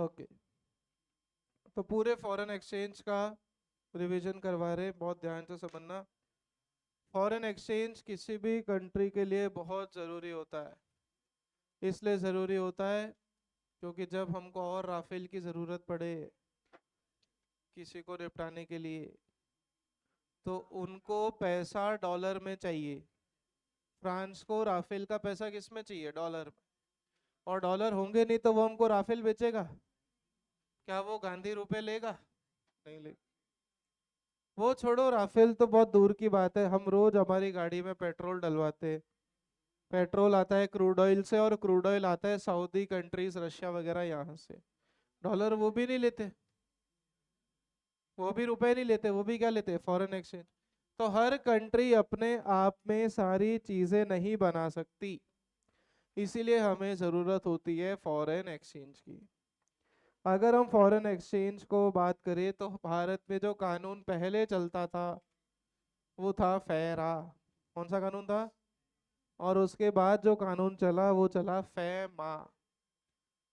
Okay, तो पूरे foreign exchange का रिवीजन करवा रहे हैं, बहुत ध्यान से समझना। फॉरेन एक्सचेंज किसी भी कंट्री के लिए बहुत ज़रूरी होता है। इसलिए ज़रूरी होता है क्योंकि जब हमको और राफेल की ज़रूरत पड़े किसी को निपटाने के लिए, तो उनको पैसा डॉलर में चाहिए। फ्रांस को राफेल का पैसा किस में चाहिए? डॉलर में। और डॉलर होंगे नहीं तो वो हमको राफेल बेचेगा? क्या वो गांधी रुपए लेगा? नहीं ले। वो छोड़ो, राफेल तो बहुत दूर की बात है। हम रोज हमारी गाड़ी में पेट्रोल डलवाते हैं। पेट्रोल आता है क्रूड ऑयल से, और क्रूड ऑयल आता है सऊदी कंट्रीज, रशिया वगैरह यहाँ से। डॉलर वो भी नहीं लेते, वो भी रुपए नहीं लेते, वो भी क्या लेते हैं? Foreign exchange. तो हर कंट्री अपने आप में सारी चीजें नहीं बना सकती, इसीलिए हमें जरूरत होती है फॉरेन एक्सचेंज की। अगर हम फॉरेन एक्सचेंज को बात करें तो भारत में जो कानून पहले चलता था वो था फेरा। कौन सा कानून था? और उसके बाद जो कानून चला वो चला फेमा।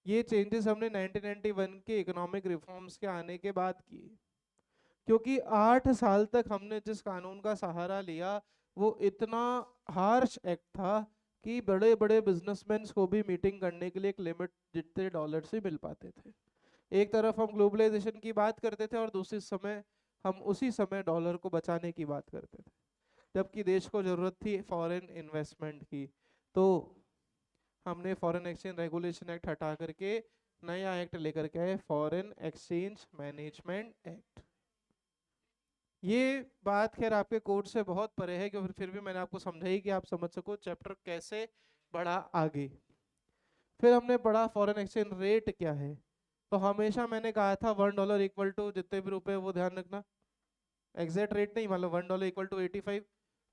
ये चेंजेस हमने 1991 के इकोनॉमिक रिफॉर्म्स के आने के बाद किए। क्योंकि 8 साल तक हमने जिस कानून का सहारा लिया वो इतना हार्श एक्ट था कि बड़े बड़े बिजनेसमैन को भी मीटिंग करने के लिए एक लिमिट जितने डॉलर से मिल पाते थे। एक तरफ हम ग्लोबलाइजेशन की बात करते थे और दूसरी समय हम उसी समय डॉलर को बचाने की बात करते थे, जबकि देश को जरूरत थी फॉरेन इन्वेस्टमेंट की। तो हमने फॉरेन एक्सचेंज रेगुलेशन एक्ट हटा करके नया एक्ट लेकर के आए, फॉरेन एक्सचेंज मैनेजमेंट एक्ट। ये बात खैर आपके कोर्स से बहुत परे है, क्योंकि फिर भी मैंने आपको समझाई कि आप समझ सको चैप्टर कैसे बढ़ा आगे। फिर हमने पढ़ा फॉरेन एक्सचेंज रेट क्या है। तो हमेशा मैंने कहा था $1 इक्वल टू जितने भी रुपए, वो ध्यान रखना, एग्जैक्ट रेट नहीं, मतलब $1 इक्वल टू 85।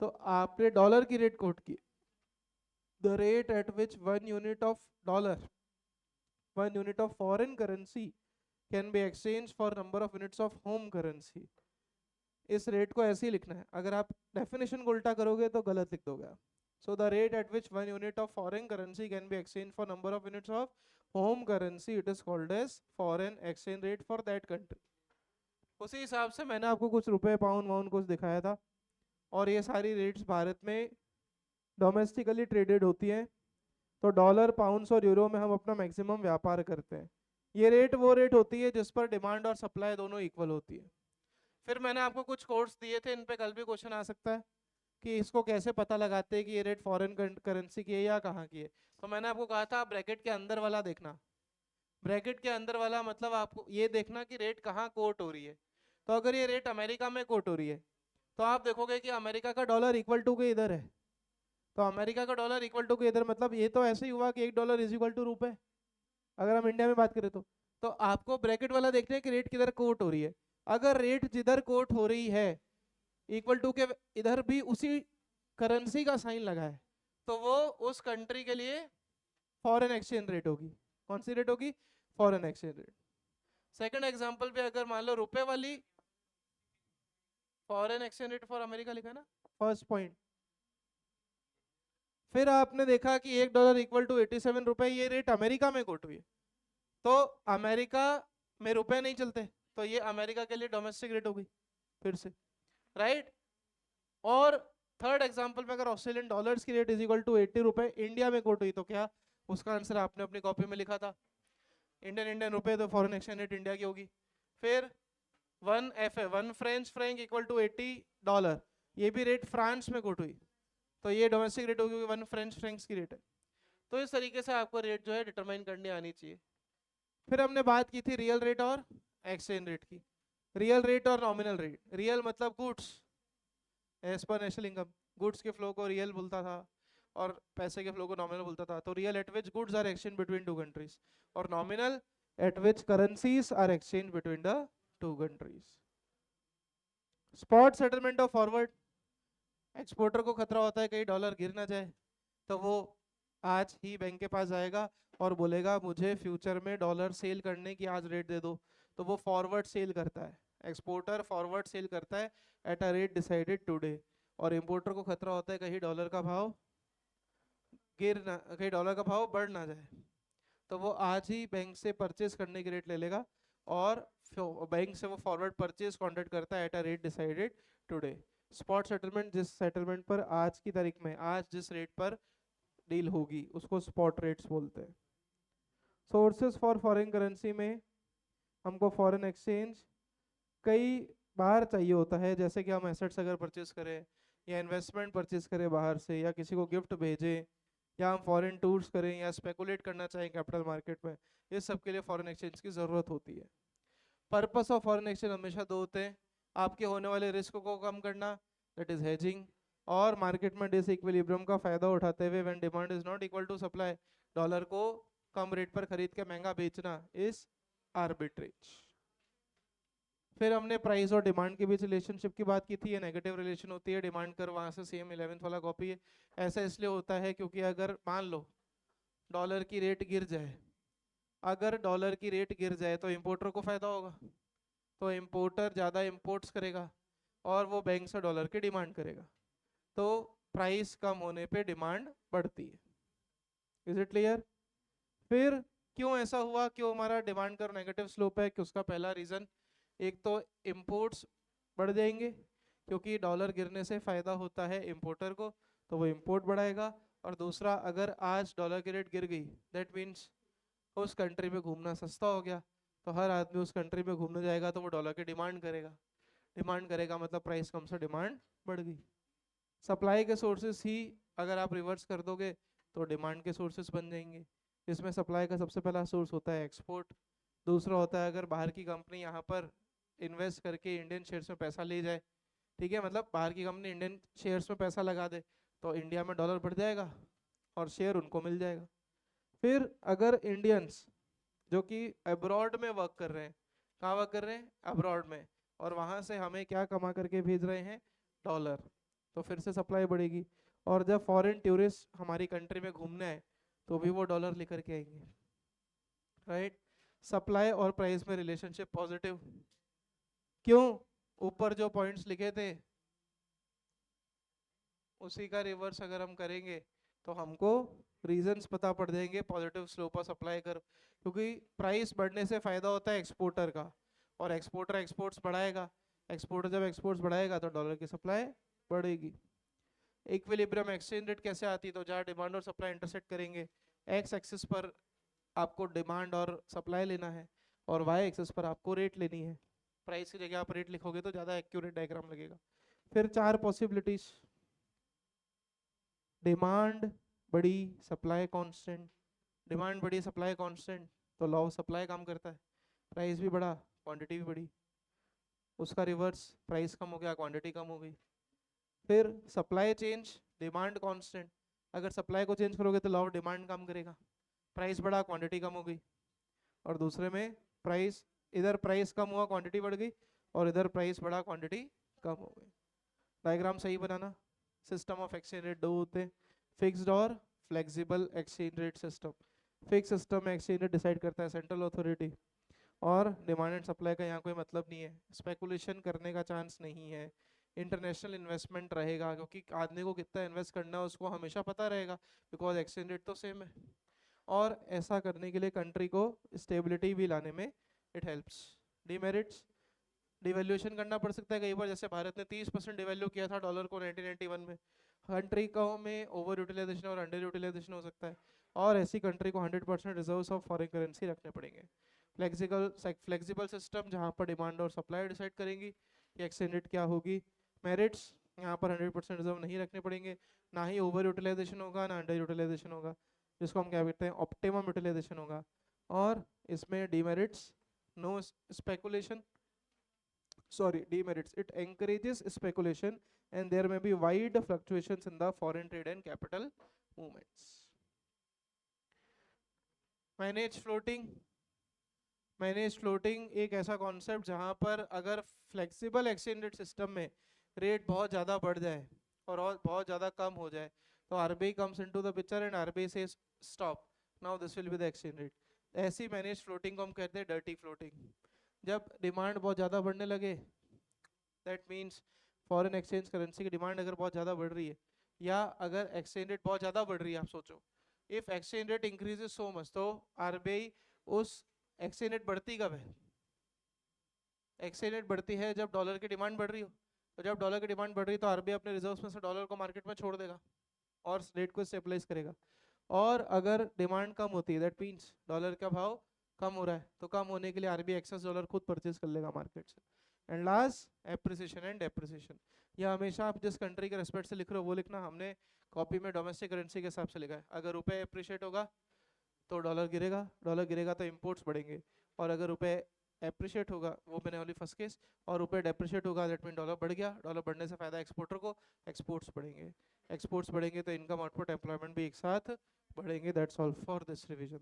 तो आपने डॉलर की रेट कोट की, the rate at which 1 unit of dollar, 1 unit of foreign currency can be exchanged for number of units of home currency। इस रेट को ऐसे ही लिखना है, अगर आप डेफिनेशन को उल्टा करोगे तो गलत लिख दोगे आप। So the rate at which 1 unit of foreign currency can be exchange for number of units of home currency, it is called as foreign exchange rate for that country. उसी हिसाब से मैंने आपको कुछ रुपए पाउंड वाउंड कुछ दिखाया था, और ये सारी रेट्स भारत में डोमेस्टिकली ट्रेडेड होती हैं। तो डॉलर, पाउंड्स और यूरो में हम अपना मैक्सिमम व्यापार करते हैं। ये रेट वो रेट होती है जिस पर डिमांड और सप्लाई दोनों इक्वल होती है। फिर मैंने आपको कुछ कोर्स दिए थे, इन पे कल भी क्वेश्चन आ सकता है कि इसको कैसे पता लगाते हैं कि ये रेट फॉरेन करेंसी की है या कहाँ की है। तो मैंने आपको कहा था ब्रैकेट के अंदर वाला देखना। ब्रैकेट के अंदर वाला मतलब आपको ये देखना कि रेट कहाँ कोट हो रही है। तो अगर ये रेट अमेरिका में कोट हो रही है तो आप देखोगे कि अमेरिका का डॉलर इक्वल टू के इधर है। तो अमेरिका का डॉलर इक्वल टू के इधर, मतलब ये तो ऐसे ही हुआ कि $1 इज इक्वल टू रुपए, अगर हम इंडिया में बात करें तो आपको ब्रैकेट वाला देखना है कि रेट किधर कोट हो रही है। अगर रेट जिधर कोट हो रही है इक्वल टू के इधर भी उसी करेंसी का साइन लगा है, तो वो उस कंट्री के लिए फॉरेन एक्सचेंज रेट होगी। कौन सी रेट होगी? Foreign exchange rate. Second example पे अगर मान लो रुपए वाली foreign exchange rate for America लिखा है ना, फर्स्ट पॉइंट। फिर आपने देखा कि $1 इक्वल टू 87 रुपए, ये रेट अमेरिका में कोट हुई है। तो अमेरिका में रुपए नहीं चलते, तो ये अमेरिका के लिए डोमेस्टिक रेट होगी फिर से, राइट। और थर्ड एग्जांपल में अगर ऑस्ट्रेलियन डॉलर्स की रेट इज इक्वल टू 80 रुपए इंडिया में कोट हुई, तो क्या उसका आंसर आपने अपनी कॉपी में लिखा था? इंडियन इंडियन रुपए, तो फॉरेन एक्सचेंज रेट इंडिया की होगी। फिर 1 फ्रेंच फ्रैंक इक्वल टू $80, ये भी रेट फ्रांस में कोट हुई, तो ये डोमेस्टिक रेट होगी, 1 फ्रेंच फ्रैंक्स की रेट है। तो इस तरीके से आपको रेट जो है डिटरमाइन करनी आनी चाहिए। फिर हमने बात की थी रियल रेट और एक्सचेंज रेट की। रियल रेट और नॉमिनल रेट, रियल मतलब goods as per national income, goods के फ्लो को रियल बोलता था और पैसे के फ्लो को नॉमिनल बोलता था। तो real at which goods are exchange between two countries, और nominal at which currencies are exchange between the two countries. Spot settlement of forward, exporter को खतरा होता है कहीं डॉलर गिर ना जाए, तो वो आज ही बैंक के पास जाएगा और बोलेगा मुझे फ्यूचर में डॉलर सेल करने की आज रेट दे दो। तो वो फॉरवर्ड सेल करता है, एक्सपोर्टर फॉरवर्ड सेल करता है at a rate decided today. और इंपोर्टर को खतरा होता है कहीं डॉलर का भाव गिर ना, कहीं डॉलर का भाव बढ़ ना जाए। तो वो आज ही बैंक से परचेज करने की रेट ले लेगा और बैंक से वो फॉरवर्ड परचेज कॉन्ट्रैक्ट करता है at a rate decided today. Spot settlement, जिस सेटलमेंट पर आज की तारीख में आज जिस रेट पर डील होगी उसको स्पॉट रेट्स बोलते हैं। सोर्सेस फॉर फॉरेन करेंसी में हमको फॉरेन एक्सचेंज कई बार चाहिए होता है, जैसे कि हम एसेट्स अगर परचेज करें या इन्वेस्टमेंट परचेज करें बाहर से, या किसी को गिफ्ट भेजें, या हम फॉरेन टूर्स करें, या स्पेकुलेट करना चाहें कैपिटल मार्केट में, ये सब के लिए फॉरेन एक्सचेंज की ज़रूरत होती है। पर्पस ऑफ फॉरेन एक्सचेंज हमेशा दो होते हैं, आपके होने वाले रिस्क को कम करना, दैट इज हेजिंग, और मार्केट में डिसइक्विलिब्रियम का फायदा उठाते हुए when demand is not equal to supply, dollar को कम रेट पर खरीद के महंगा बेचना इज आर्बिट्रेज। फिर हमने प्राइस और डिमांड के बीच रिलेशनशिप की बात की थी, ये नेगेटिव रिलेशन होती है, डिमांड कर वहाँ से सेम 11th वाला कॉपी है। ऐसा इसलिए होता है क्योंकि अगर मान लो डॉलर की रेट गिर जाए, अगर डॉलर की रेट गिर जाए तो इंपोर्टर को फायदा होगा, तो इंपोर्टर ज़्यादा इंपोर्ट्स करेगा और वो बैंक से डॉलर की डिमांड करेगा, तो प्राइस कम होने पे डिमांड बढ़ती है। Is it clear? फिर क्यों ऐसा हुआ, क्यों हमारा डिमांड का नेगेटिव स्लोप है? कि उसका पहला रीज़न, एक तो इंपोर्ट्स बढ़ जाएंगे क्योंकि डॉलर गिरने से फ़ायदा होता है इंपोर्टर को, तो वो इंपोर्ट बढ़ाएगा। और दूसरा, अगर आज डॉलर की रेट गिर गई, दैट मीन्स उस कंट्री में घूमना सस्ता हो गया, तो हर आदमी उस कंट्री में घूमने जाएगा तो वो डॉलर की डिमांड करेगा, डिमांड करेगा मतलब प्राइस कम से डिमांड बढ़ गई। सप्लाई के सोर्सेस ही अगर आप रिवर्स कर दोगे तो डिमांड के सोर्सेस बन जाएंगे। इसमें सप्लाई का सबसे पहला सोर्स होता है एक्सपोर्ट, दूसरा होता है अगर बाहर की कंपनी यहाँ पर इन्वेस्ट करके इंडियन शेयर्स में पैसा ले जाए, ठीक है, मतलब बाहर की कंपनी इंडियन शेयर्स में पैसा लगा दे तो इंडिया में डॉलर बढ़ जाएगा और शेयर उनको मिल जाएगा। फिर अगर इंडियंस जो कि अब्रॉड में वर्क कर रहे हैं, कहाँ वर्क कर रहे हैं? अब्रॉड में, और वहाँ से हमें क्या कमा करके भेज रहे हैं? डॉलर, तो फिर से सप्लाई बढ़ेगी। और जब फॉरेन टूरिस्ट हमारी कंट्री में घूमने आए तो भी वो डॉलर लेकर के आएंगे, राइट? सप्लाई और प्राइस में रिलेशनशिप पॉजिटिव, क्यों? ऊपर जो पॉइंट्स लिखे थे उसी का रिवर्स अगर हम करेंगे तो हमको रीजंस पता पड़ जाएंगे पॉजिटिव स्लोप ऑफ सप्लाई कर, क्योंकि प्राइस बढ़ने से फायदा होता है एक्सपोर्टर का, और एक्सपोर्टर एक्सपोर्ट्स बढ़ाएगा, एक्सपोर्टर जब एक्सपोर्ट्स बढ़ाएगा तो डॉलर की सप्लाई बढ़ेगी। इक्विलिब्रियम एक्सचेंज रेट कैसे आती है? तो जहाँ डिमांड और सप्लाई इंटरसेक्ट करेंगे, एक्स एक्सिस पर आपको डिमांड और सप्लाई लेना है और वाई एक्सिस पर आपको रेट लेनी है। प्राइस की जगह आप रेट लिखोगे तो ज़्यादा एक्यूरेट डायग्राम लगेगा। फिर चार पॉसिबिलिटीज, डिमांड बड़ी सप्लाई कांस्टेंट, डिमांड बड़ी सप्लाई कांस्टेंट, तो लॉ ऑफ सप्लाई काम करता है, प्राइस भी बढ़ा क्वांटिटी भी बढ़ी, उसका रिवर्स, प्राइस कम हो गया क्वांटिटी कम हो गई। फिर सप्लाई चेंज, डिमांड कांस्टेंट, अगर सप्लाई को चेंज करोगे तो लॉ ऑफ डिमांड काम करेगा, प्राइस बढ़ा क्वांटिटी कम हो गई। और दूसरे में प्राइस, इधर प्राइस कम हुआ क्वांटिटी बढ़ गई, और इधर प्राइस बढ़ा क्वांटिटी कम हो गई। डायग्राम सही बनाना। सिस्टम ऑफ एक्सचेंज रेट दो होते हैं, फिक्स्ड और flexible exchange rate system. Fix system में एक्सचेंज रेट डिसाइड करता है सेंट्रल अथॉरिटी, और डिमांड एंड सप्लाई का यहाँ कोई मतलब नहीं है, स्पेकुलेशन करने का चांस नहीं है, इंटरनेशनल इन्वेस्टमेंट रहेगा क्योंकि आदमी को कितना इन्वेस्ट करना है उसको हमेशा पता रहेगा, बिकॉज एक्सचेंज रेट तो सेम है। और ऐसा करने के लिए कंट्री को स्टेबिलिटी भी लाने में इट हेल्प्स। डीमेरिट्स, डिवैल्यूएशन करना पड़ सकता है कई बार, जैसे भारत ने 30% डिवैल्यू किया था डॉलर को 1991 में, कंट्री को में ओवर यूटिलाइजेशन और अंडर यूटिलाइजेशन हो सकता है, और ऐसी कंट्री को 100% रिजर्व्स ऑफ फॉरेन करेंसी रखने पड़ेंगे। फ्लेक्सिबल सिस्टम जहाँ पर डिमांड और सप्लाई डिसाइड करेंगी कि एक्सचेंज रेट क्या होगी। मेरिट्स, यहाँ पर 100% रिजर्व नहीं रखने पड़ेंगे, ना ही ओवर यूटिलाइजेशन होगा ना अंडर यूटिलाइजेशन होगा, जिसको हम क्या कहते हैं ऑप्टिमम यूटिलाइजेशन होगा। और इसमें demerits, no speculation, sorry, demerits, it encourages speculation and there may be wide fluctuations in the foreign trade and capital movements. Manage floating, manage floating एक ऐसा कॉन्सेप्ट जहां पर अगर फ्लेक्सिबल एक्सचेंज रेट सिस्टम में rate बहुत ज़्यादा बढ़ जाए और बहुत ज़्यादा कम हो जाए तो RBI comes into the picture and RBI says stop, now this will be the exchange rate. ऐसी मैनेज फ्लोटिंग को हम कहते हैं डर्टी फ्लोटिंग। जब डिमांड बहुत ज़्यादा बढ़ने लगे, that means foreign exchange currency की डिमांड अगर बहुत ज़्यादा बढ़ रही है, या अगर एक्सचेंज रेट बहुत ज़्यादा बढ़ रही है, आप सोचो if exchange rate increases so much, तो आरबीआई उस एक्सचेंज रेट बढ़ती कब है? एक्सचेंज रेट बढ़ती है जब डॉलर की डिमांड बढ़ रही हो। तो जब डॉलर की डिमांड बढ़ रही है तो आरबीआई अपने रिजर्व्स में से डॉलर को मार्केट में छोड़ देगा और रेट को स्टेबलाइज करेगा। और अगर डिमांड कम होती है, दैट मीन्स डॉलर का भाव कम हो रहा है, तो कम होने के लिए आरबीआई एक्सेस डॉलर खुद परचेज कर लेगा मार्केट से। And last, appreciation and depreciation. यह हमेशा आप जिस कंट्री के रेस्पेक्ट से लिख रहे हो वो लिखना। हमने कॉपी में डोमेस्टिक करेंसी के हिसाब से लिखा है। अगर रुपए एप्रिशिएट होगा तो डॉलर गिरेगा, डॉलर गिरेगा तो इंपोर्ट्स बढ़ेंगे। और अगर रुपए एप्रिशिएट होगा, वो मैंने ओनली फर्स्ट केस, और रुपए डेप्रिशिएट होगा, दैट मीन डॉलर बढ़ गया। डॉलर बढ़ने से फायदा एक्सपोर्टर को, एक्सपोर्ट्स बढ़ेंगे। एक्सपोर्ट्स बढ़ेंगे तो इनकम, आउटपुट, एम्प्लॉयमेंट भी एक साथ बढ़ेंगे। That's all for this revision.